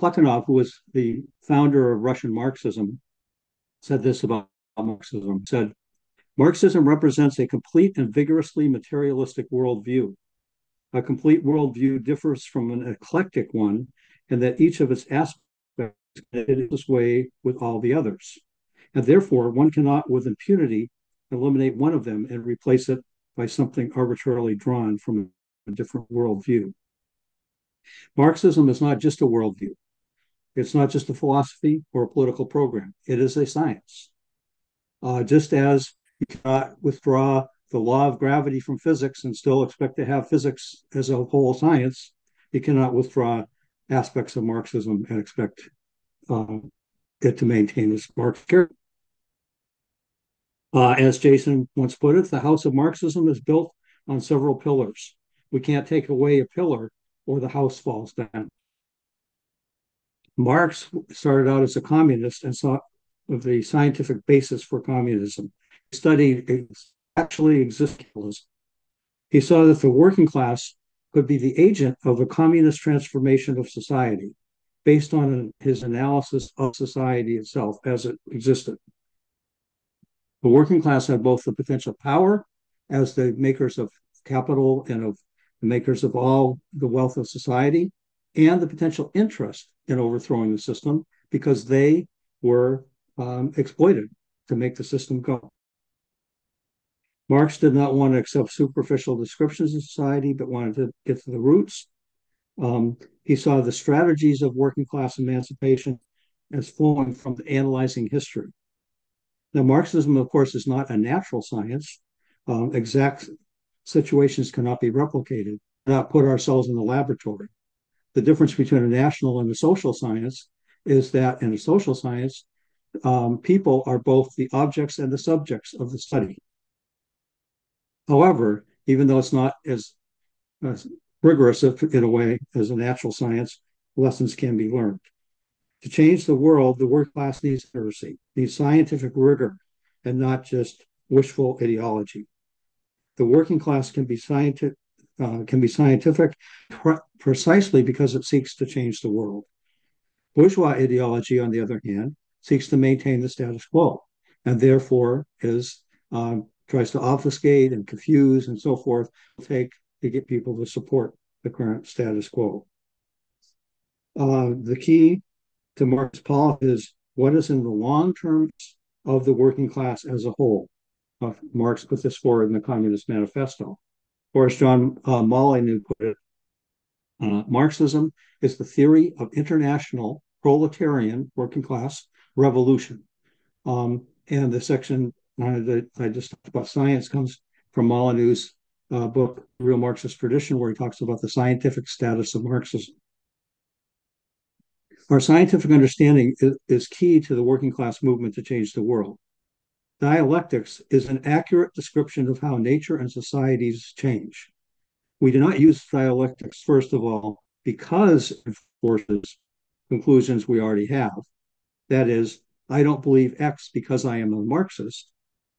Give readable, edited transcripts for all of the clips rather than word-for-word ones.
Plekhanov, who was the founder of Russian Marxism, said this about Marxism. He said, Marxism represents a complete and vigorously materialistic worldview. A complete worldview differs from an eclectic one in that each of its aspects is connected this way with all the others. And therefore, one cannot with impunity eliminate one of them and replace it by something arbitrarily drawn from a different worldview. Marxism is not just a worldview. It's not just a philosophy or a political program. It is a science. Just as you cannot withdraw the law of gravity from physics and still expect to have physics as a whole science, you cannot withdraw aspects of Marxism and expect it to maintain its Marx character. As Jason once put it, the house of Marxism is built on several pillars. We can't take away a pillar or the house falls down. Marx started out as a communist and saw the scientific basis for communism. He studied actually existentialism. He saw that the working class could be the agent of a communist transformation of society based on his analysis of society itself as it existed. The working class had both the potential power as the makers of capital and of the makers of all the wealth of society, and the potential interest in overthrowing the system because they were exploited to make the system go. Marx did not want to accept superficial descriptions of society, but wanted to get to the roots. He saw the strategies of working class emancipation as flowing from analyzing history. Now, Marxism, of course, is not a natural science. Exact situations cannot be replicated, not put ourselves in the laboratory. The difference between a national and a social science is that in a social science, people are both the objects and the subjects of the study. However, even though it's not as rigorous in a way as a natural science, lessons can be learned. To change the world, the working class needs literacy, needs scientific rigor, and not just wishful ideology. The working class can be scientific precisely because it seeks to change the world. Bourgeois ideology, on the other hand, seeks to maintain the status quo, and therefore tries to obfuscate and confuse and so forth, to get people to support the current status quo. The key to Marx's policy is what is in the long term of the working class as a whole. Marx put this forward in the Communist Manifesto. Or as John Molyneux put it, Marxism is the theory of international proletarian working class revolution. And the section that I just talked about science comes from Molyneux's book, Real Marxist Tradition, where he talks about the scientific status of Marxism. Our scientific understanding is key to the working class movement to change the world. Dialectics is an accurate description of how nature and societies change. We do not use dialectics, first of all, because it forces conclusions we already have. That is, I don't believe X because I am a Marxist.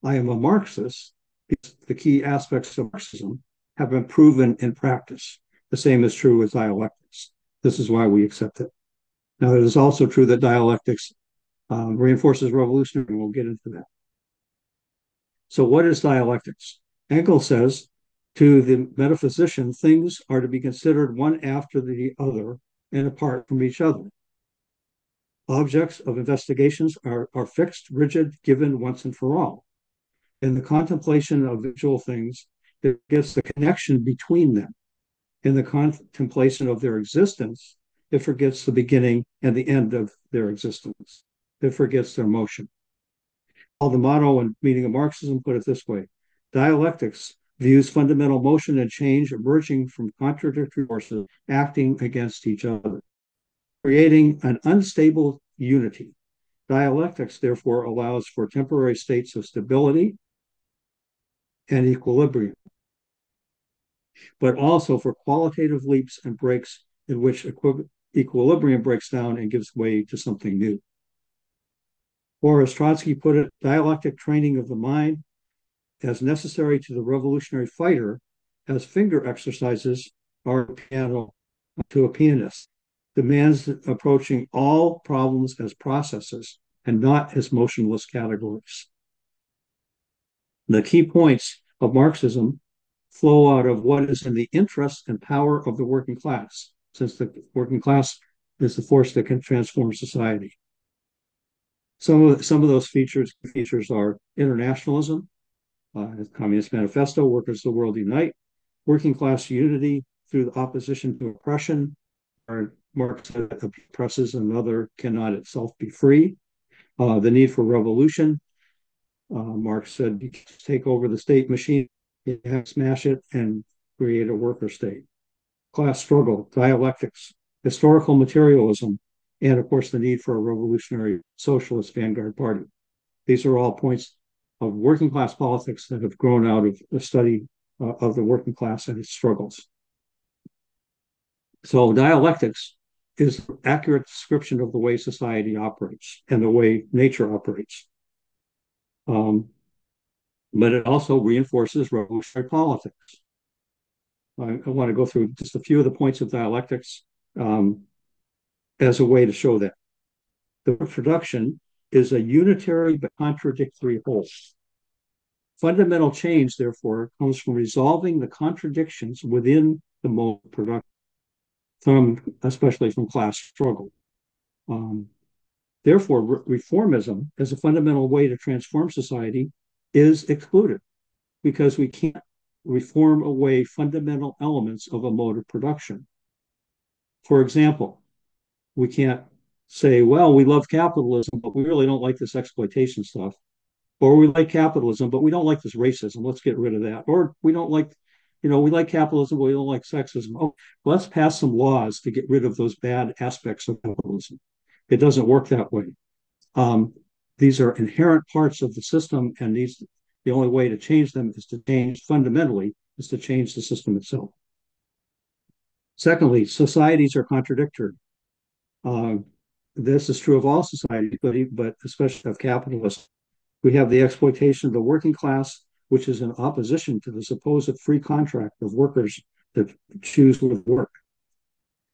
I am a Marxist because the key aspects of Marxism have been proven in practice. The same is true with dialectics. This is why we accept it. Now, it is also true that dialectics reinforces revolutionary, and we'll get into that. So what is dialectics? Engels says, to the metaphysician, things are to be considered one after the other and apart from each other. Objects of investigations are fixed, rigid, given once and for all. In the contemplation of visual things, it gets the connection between them. In the contemplation of their existence, it forgets the beginning and the end of their existence. It forgets their motion. The motto and meaning of Marxism put it this way: dialectics views fundamental motion and change emerging from contradictory forces acting against each other, creating an unstable unity. Dialectics, therefore, allows for temporary states of stability and equilibrium, but also for qualitative leaps and breaks in which equilibrium breaks down and gives way to something new. Or as Trotsky put it, dialectic training of the mind as necessary to the revolutionary fighter as finger exercises are piano to a pianist. demands approaching all problems as processes and not as motionless categories. The key points of Marxism flow out of what is in the interest and power of the working class, since the working class is the force that can transform society. Some of those features are internationalism, Communist Manifesto, Workers of the World Unite, working class unity through the opposition to oppression, or Marx said oppresses another cannot itself be free, the need for revolution. Marx said you take over the state machine, you have to smash it and create a worker state. Class struggle, dialectics, historical materialism, and of course the need for a revolutionary socialist vanguard party. These are all points of working class politics that have grown out of the study of the working class and its struggles. So dialectics is an accurate description of the way society operates and the way nature operates. But it also reinforces revolutionary politics. I want to go through just a few of the points of dialectics as a way to show that. The production is a unitary but contradictory whole. Fundamental change, therefore, comes from resolving the contradictions within the mode of production, especially from class struggle. Therefore, reformism as a fundamental way to transform society is excluded because we can't reform away fundamental elements of a mode of production. For example, we can't say, well, we love capitalism, but we really don't like this exploitation stuff. Or we like capitalism, but we don't like this racism. Let's get rid of that. Or we don't like, we like capitalism, but we don't like sexism. Oh, let's pass some laws to get rid of those bad aspects of capitalism. It doesn't work that way. These are inherent parts of the system, and the only way to change them is to change fundamentally, is to change the system itself. Secondly, societies are contradictory. This is true of all societies, but especially of capitalists. We have the exploitation of the working class, which is in opposition to the supposed free contract of workers that choose where to work.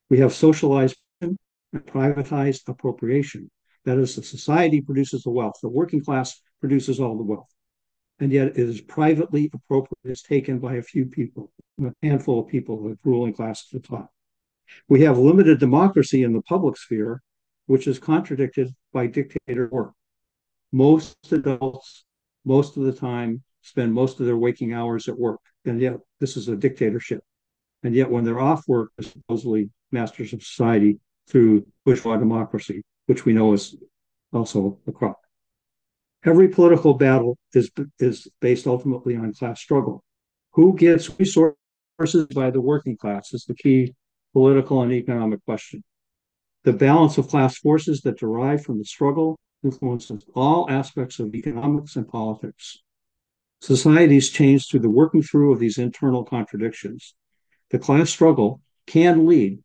We have socialized and privatized appropriation. That is, the society produces the wealth. The working class produces all the wealth. And yet it is privately appropriated, it's taken by a few people, a handful of people, the ruling class at the top. We have limited democracy in the public sphere, which is contradicted by dictator work. Most adults, most of the time, spend most of their waking hours at work. And yet this is a dictatorship. And yet when they're off work, they're supposedly masters of society through bourgeois democracy, which we know is also a crock. Every political battle is based ultimately on class struggle. Who gets resources by the working class is the key political and economic question. The balance of class forces that derive from the struggle influences all aspects of economics and politics. Societies change through the working through of these internal contradictions. The class struggle can lead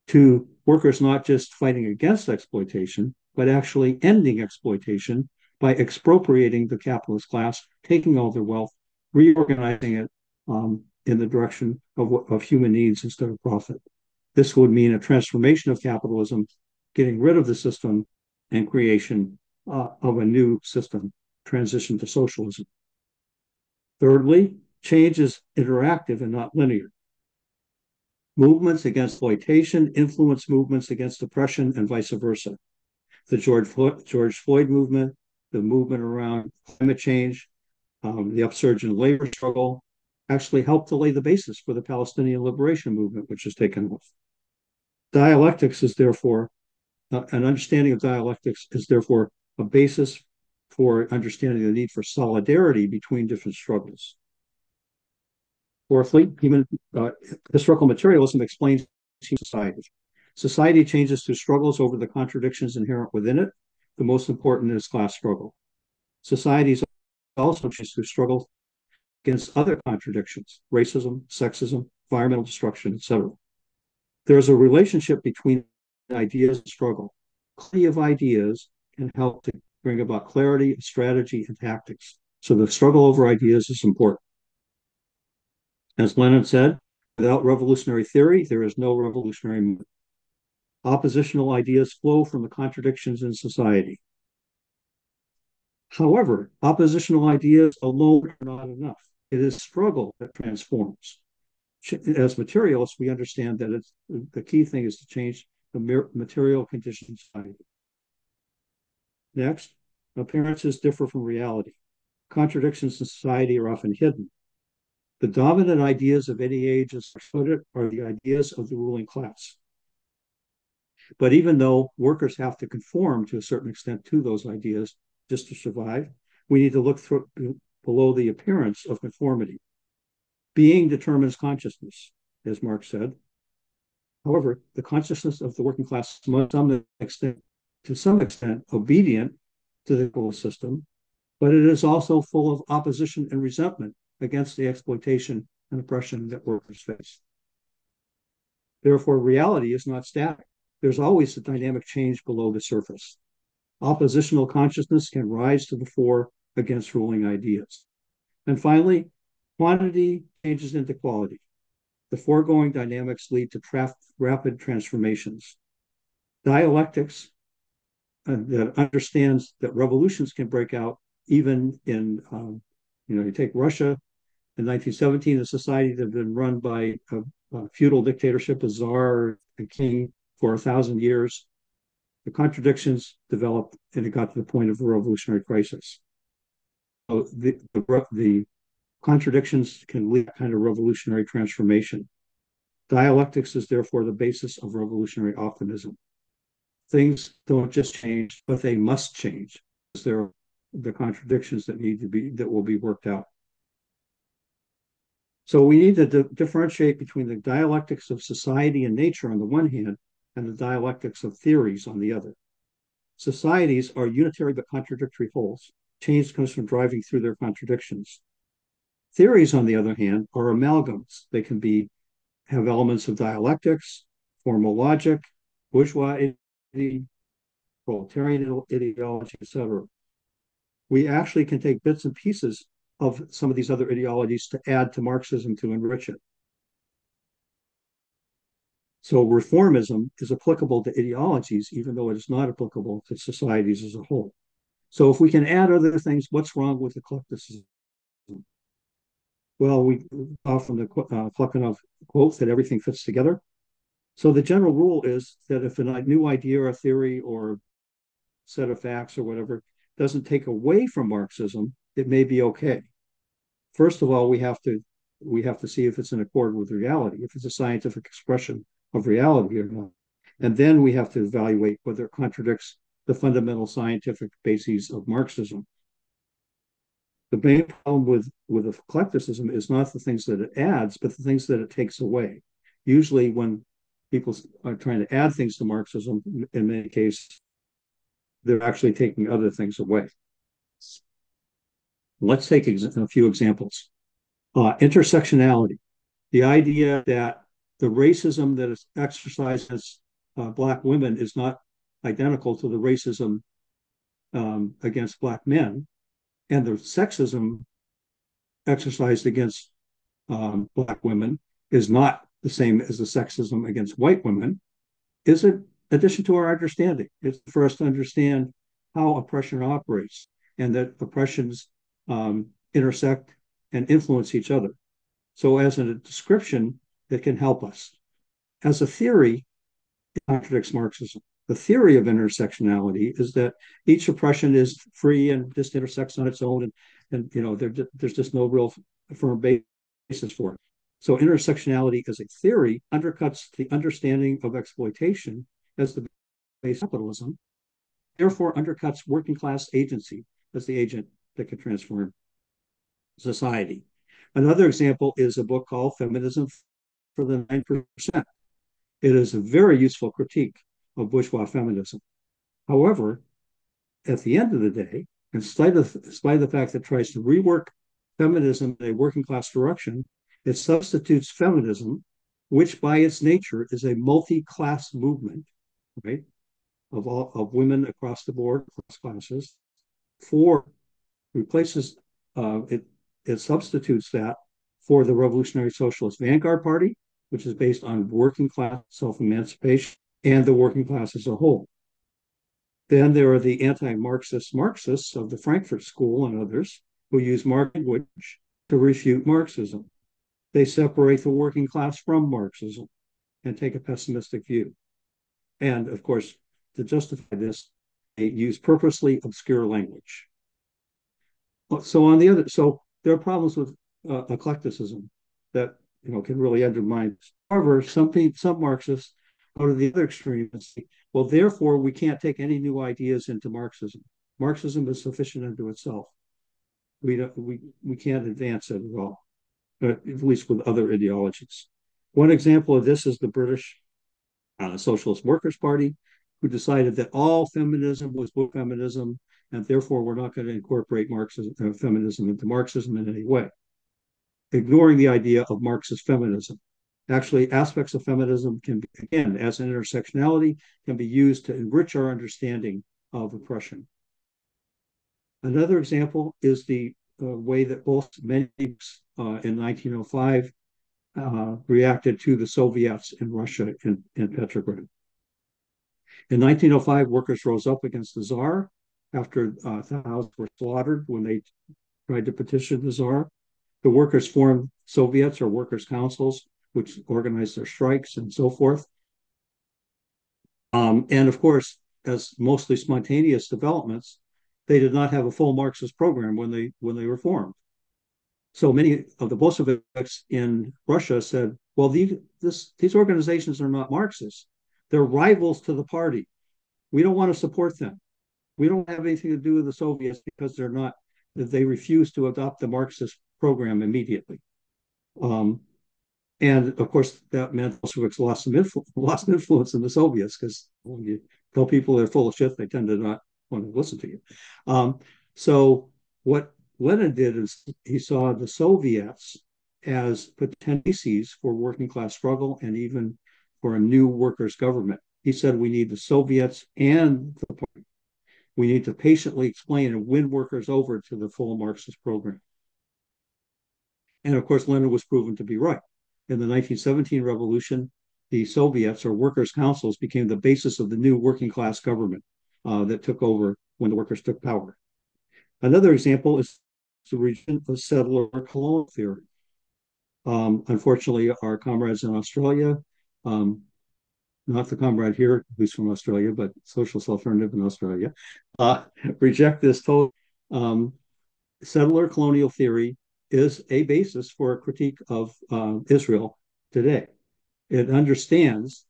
to workers not just fighting against exploitation, but actually ending exploitation by expropriating the capitalist class, taking all their wealth, reorganizing it in the direction of human needs instead of profit. This would mean a transformation of capitalism, getting rid of the system, and creation of a new system, transition to socialism. Thirdly, change is interactive and not linear. Movements against exploitation influence movements against oppression and vice versa. The George Floyd movement, the movement around climate change, the upsurge in labor struggle actually helped to lay the basis for the Palestinian liberation movement, which has taken off. Dialectics is therefore, an understanding of dialectics is therefore a basis for understanding the need for solidarity between different struggles. Fourthly, historical materialism explains society. Society changes through struggles over the contradictions inherent within it. The most important is class struggle. Societies also change through struggle against other contradictions, racism, sexism, environmental destruction, etc. There's a relationship between ideas and struggle. Clarity of ideas can help to bring about clarity, strategy, and tactics. So the struggle over ideas is important. As Lenin said, Without revolutionary theory, there is no revolutionary movement. Oppositional ideas flow from the contradictions in society. However, oppositional ideas alone are not enough. It is struggle that transforms. As materialists, we understand that the key thing is to change the material conditions of society. Next, appearances differ from reality. Contradictions in society are often hidden. The dominant ideas of any age, as put it, are the ideas of the ruling class. But even though workers have to conform to a certain extent to those ideas just to survive, we need to look below the appearance of conformity. Being determines consciousness, as Marx said. However, the consciousness of the working class must to some extent, obedient to the capitalist system, but it is also full of opposition and resentment against the exploitation and oppression that workers face. Therefore, reality is not static. There's always a dynamic change below the surface. Oppositional consciousness can rise to the fore against ruling ideas. And finally, quantity changes into quality. The foregoing dynamics lead to rapid transformations. Dialectics that understands that revolutions can break out even in, you take Russia in 1917, a society that had been run by a feudal dictatorship, a czar, a king for 1,000 years. The contradictions developed and it got to the point of a revolutionary crisis. So the contradictions can lead to kind of revolutionary transformation. Dialectics is therefore the basis of revolutionary optimism. Things don't just change, but they must change. There are the contradictions that will be worked out. So we need to differentiate between the dialectics of society and nature on the one hand, and the dialectics of theories on the other. Societies are unitary but contradictory wholes. Change comes from driving through their contradictions. Theories, on the other hand, are amalgams. They can have elements of dialectics, formal logic, bourgeois ideology, proletarian ideology, etc. We actually can take bits and pieces of some of these other ideologies to add to Marxism to enrich it. So reformism is applicable to ideologies, even though it is not applicable to societies as a whole. So if we can add other things, what's wrong with eclecticism? Well, we often the Plekhanov quote that everything fits together. So the general rule is that if a new idea or theory or set of facts or whatever doesn't take away from Marxism, it may be okay. First of all, we have to see if it's in accord with reality, if it's a scientific expression of reality or not. And then we have to evaluate whether it contradicts the fundamental scientific bases of Marxism. The main problem with eclecticism is not the things that it adds, but the things that it takes away. Usually when people are trying to add things to Marxism, in many cases, they're actually taking other things away. Let's take a few examples. Intersectionality, the idea that the racism that is exercised against Black women is not identical to the racism against Black men, and the sexism exercised against Black women is not the same as the sexism against white women, is an addition to our understanding. It's for us to understand how oppression operates and that oppressions intersect and influence each other. So as a description that can help us. As a theory, it contradicts Marxism. The theory of intersectionality is that each oppression is free and just intersects on its own, and there's just no real firm basis for it. So intersectionality as a theory undercuts the understanding of exploitation as the base of capitalism, therefore undercuts working class agency as the agent that can transform society. Another example is a book called Feminism for the 9%. It is a very useful critique of bourgeois feminism. However, at the end of the day, in spite of the fact that it tries to rework feminism in a working class direction, it substitutes feminism, which by its nature is a multi-class movement, right, of women across the board, across classes, it substitutes that for the Revolutionary Socialist Vanguard Party which is based on working class self-emancipation and the working class as a whole. Then there are the anti-Marxist Marxists of the Frankfurt School and others who use Marxist language to refute Marxism. They separate the working class from Marxism and take a pessimistic view. And of course, to justify this, they use purposely obscure language. So there are problems with eclecticism that can really undermine this. However, some Marxists go to the other extreme and say, well, therefore, we can't take any new ideas into Marxism. Marxism is sufficient unto itself. We can't advance it at all, at least with other ideologies. One example of this is the British Socialist Workers' Party, who decided that all feminism was woke feminism, and therefore we're not going to incorporate Marxism, feminism into Marxism in any way, ignoring the idea of Marxist feminism. Actually, aspects of feminism can be, again, as an intersectionality, can be used to enrich our understanding of oppression. Another example is the way that both many in 1905 reacted to the Soviets in Russia in Petrograd. In 1905, workers rose up against the Tsar after thousands were slaughtered when they tried to petition the Tsar. The workers formed Soviets or workers' councils, which organized their strikes and so forth. And of course, as mostly spontaneous developments, they did not have a full Marxist program when they were formed. So many of the Bolsheviks in Russia said, well, these organizations are not Marxists. They're rivals to the party. We don't want to support them. We don't have anything to do with the Soviets because they refuse to adopt the Marxist program immediately. And of course, that meant Bolsheviks lost influence in the Soviets, because when you tell people they're full of shit, they tend to not want to listen to you. So what Lenin did is he saw the Soviets as potential for working class struggle and even for a new workers' government. He said we need the Soviets and the party. We need to patiently explain and win workers over to the full Marxist program. And of course, Lenin was proven to be right. In the 1917 revolution, the Soviets or workers' councils became the basis of the new working class government that took over when the workers took power. Another example is the region of settler colonial theory. Unfortunately, our comrades in Australia, not the comrade here who's from Australia, but Socialist Alternative in Australia, reject this total. Settler colonial theory is a basis for a critique of Israel today. It understands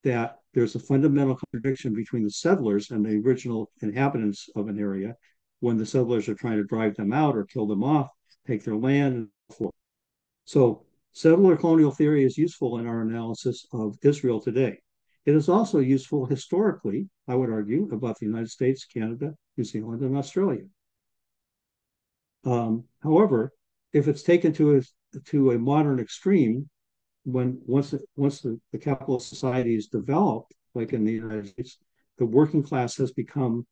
that there's a fundamental contradiction between the settlers and the original inhabitants of an area when the settlers are trying to drive them out or kill them off, take their land, and so forth. So settler colonial theory is useful in our analysis of Israel today. It is also useful historically, I would argue, about the United States, Canada, New Zealand, and Australia. However, if it's taken to a modern extreme, once the capitalist society is developed, like in the United States, the working class has become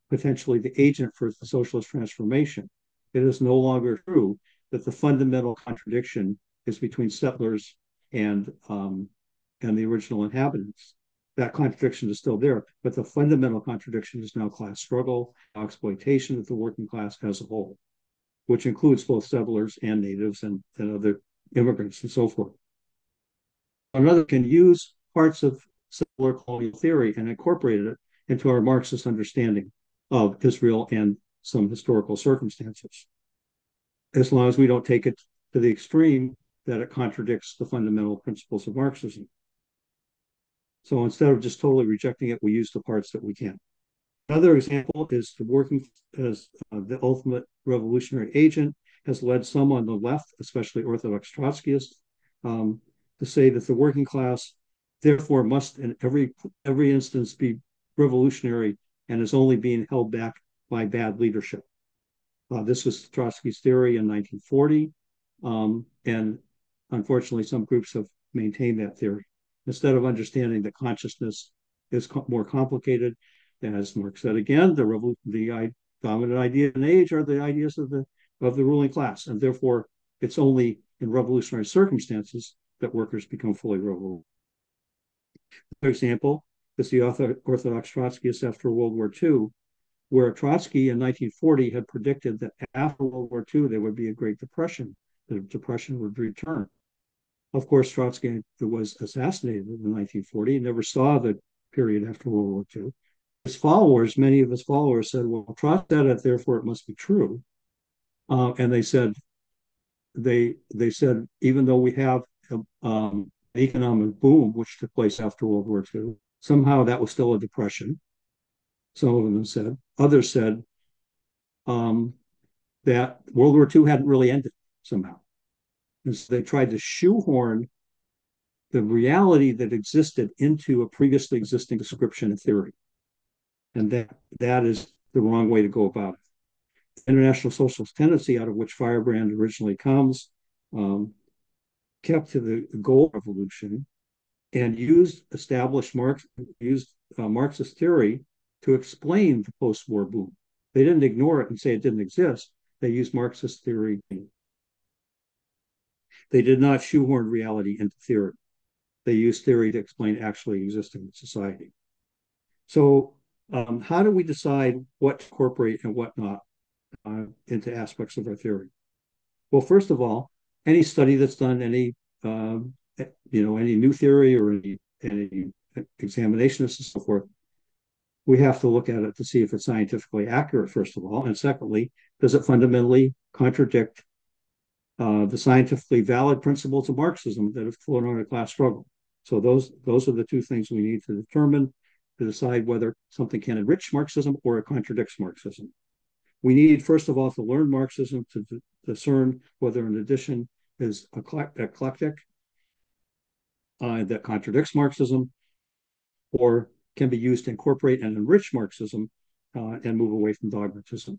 potentially the agent for the socialist transformation. It is no longer true that the fundamental contradiction is between settlers and the original inhabitants. That contradiction is still there, but the fundamental contradiction is now class struggle, exploitation of the working class as a whole, which includes both settlers and natives and other immigrants and so forth. Another can use parts of settler colonial theory and incorporate it into our Marxist understanding of Israel and some historical circumstances, as long as we don't take it to the extreme that it contradicts the fundamental principles of Marxism. So instead of just totally rejecting it, we use the parts that we can. Another example is the working as the ultimate revolutionary agent has led some on the left, especially Orthodox Trotskyists, to say that the working class therefore must in every instance be revolutionary and is only being held back by bad leadership. This was Trotsky's theory in 1940, and unfortunately some groups have maintained that theory. Instead of understanding that consciousness is more complicated, as Marx said again, the dominant idea in age are the ideas of the ruling class, and therefore it's only in revolutionary circumstances that workers become fully revolutionary. For example, is the Orthodox Trotskyists after World War II, where Trotsky in 1940 had predicted that after World War II there would be a Great Depression, the Depression would return. Of course, Trotsky was assassinated in 1940 and never saw the period after World War II. His followers, many of his followers said, well, Trotsky said it, therefore it must be true. And they said, even though we have an economic boom, which took place after World War II, somehow that was still a depression. Some of them said. Others said that World War II hadn't really ended somehow. And so they tried to shoehorn the reality that existed into a previously existing description of theory. And that is the wrong way to go about it. The international socialist tendency, out of which Firebrand originally comes, kept to the goal revolution and used Marxist theory to explain the post-war boom. They didn't ignore it and say it didn't exist. They used Marxist theory. They did not shoehorn reality into theory. They used theory to explain actually existing society. So how do we decide what to incorporate and what not into aspects of our theory? Well, first of all, any study that's done, any new theory or any examinations and so forth, we have to look at it to see if it's scientifically accurate, first of all. And secondly, does it fundamentally contradict the scientifically valid principles of Marxism that have flown on a class struggle? So those are the two things we need to determine to decide whether something can enrich Marxism or it contradicts Marxism. We need, first of all, to learn Marxism to discern whether an addition is eclectic that contradicts Marxism or can be used to incorporate and enrich Marxism and move away from dogmatism.